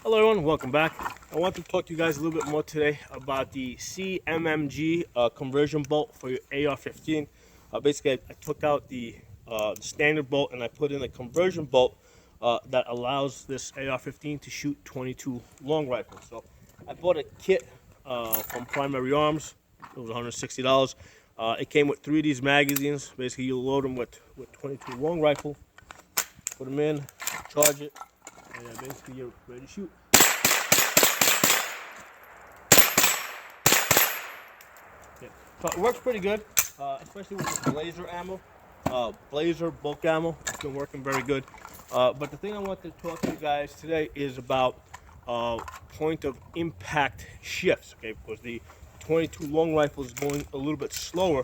Hello everyone, welcome back. I want to talk to you guys a little bit more today about the CMMG conversion bolt for your AR-15. Basically, I took out the standard bolt and I put in a conversion bolt that allows this AR-15 to shoot 22 long rifles. So I bought a kit from Primary Arms. It was $160. It came with 3 of these magazines. Basically, you load them with 22 long rifle, put them in, charge it, and basically you're ready to shoot. Yeah. So it works pretty good, especially with the Blazer ammo. Blazer bulk ammo, it's been working very good. But the thing I want to talk to you guys today is about point of impact shifts, okay? Because the 22 long rifle is going a little bit slower.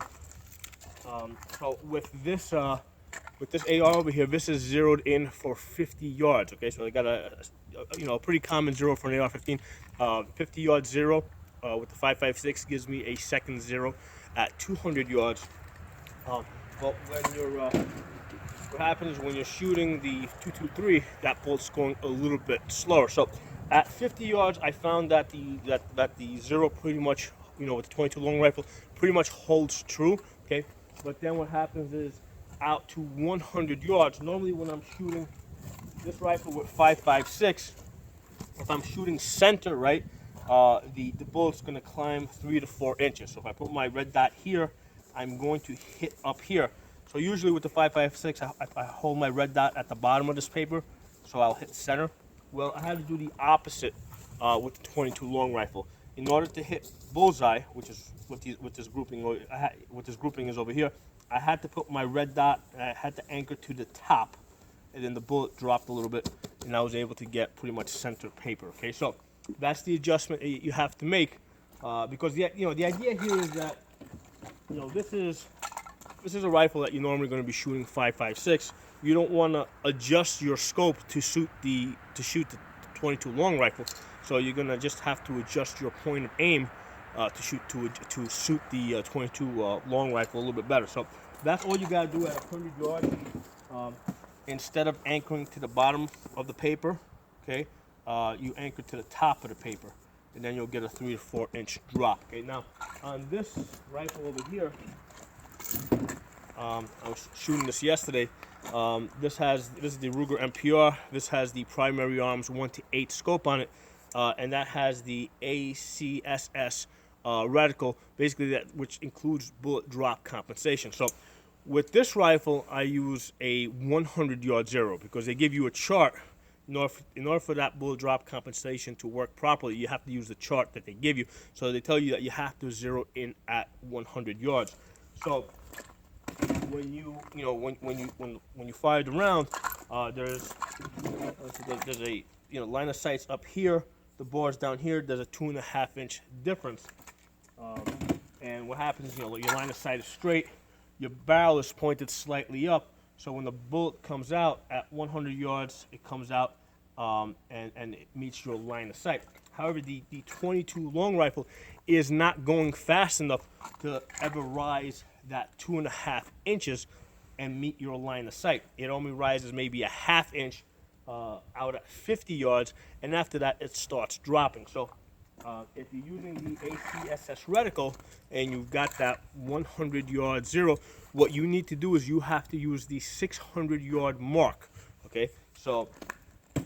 So with this AR over here, this is zeroed in for 50 yards. Okay, so I got a pretty common zero for an AR-15. 50 yard zero with the 5.56 gives me a second zero at 200 yards. But when you're what happens when you're shooting the 223, that bolt's going a little bit slower. So at 50 yards, I found that the zero pretty much, with the 22 long rifle, pretty much holds true. Okay, but then what happens is out to 100 yards. Normally, when I'm shooting this rifle with 5.56, if I'm shooting center, right, the bullet's going to climb 3 to 4 inches. So if I put my red dot here, I'm going to hit up here. So usually with the 5.56, I hold my red dot at the bottom of this paper, so I'll hit center. Well, I had to do the opposite with the 22 long rifle. In order to hit bullseye, which is what this grouping is over here, I had to put my red dot, and I had to anchor to the top, and then the bullet dropped a little bit, and I was able to get pretty much center paper. Okay, so that's the adjustment you have to make, because the idea here is that this is a rifle that you're normally going to be shooting 5.56. You don't want to adjust your scope to shoot the 22 long rifle, so you're gonna just have to adjust your point of aim to suit the 22 long rifle a little bit better. So that's all you gotta do at 100 yards. Instead of anchoring to the bottom of the paper, okay, you anchor to the top of the paper, and then you'll get a 3 to 4 inch drop. Okay, now on this rifle over here, I was shooting this yesterday. This is the Ruger MPR. This has the Primary Arms 1:8 scope on it, and that has the ACSS reticle, basically which includes bullet drop compensation. So with this rifle, I use a 100 yard zero because they give you a chart. In order for that bullet drop compensation to work properly, you have to use the chart that they give you. So they tell you that you have to zero in at 100 yards. So when you fire the round, there's a line of sights up here, the bars down here. There's a 2.5 inch difference, and what happens? Your line of sight is straight, your barrel is pointed slightly up. So when the bullet comes out at 100 yards, it comes out and it meets your line of sight. However, the 22 long rifle is not going fast enough to ever rise that 2.5 inches and meet your line of sight. It only rises maybe a 1/2 inch out at 50 yards, and after that it starts dropping. So if you're using the ACSS reticle and you've got that 100 yard zero, what you need to do is you have to use the 600 yard mark. Okay, so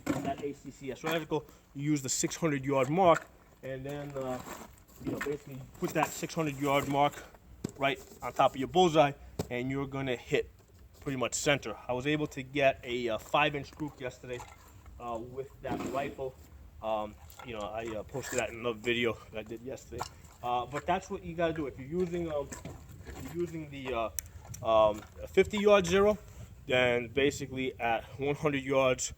that ACSS reticle, you use the 600 yard mark, and then basically put that 600 yard mark right on top of your bullseye, and you're gonna hit pretty much center. I was able to get a 5 inch group yesterday with that rifle. I posted that in another video that I did yesterday. But that's what you gotta do if you're using the 50 yard zero. Then basically at 100 yards,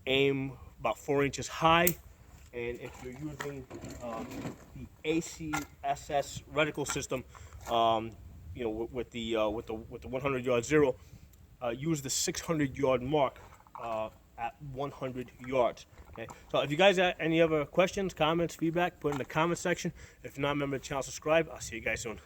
aim about 4 inches high. And if you're using the ACSS reticle system, with the 100 yard zero, use the 600 yard mark at 100 yards. Okay. So if you guys have any other questions, comments, feedback, put in the comment section. If you're not a member of the channel, subscribe. I'll see you guys soon.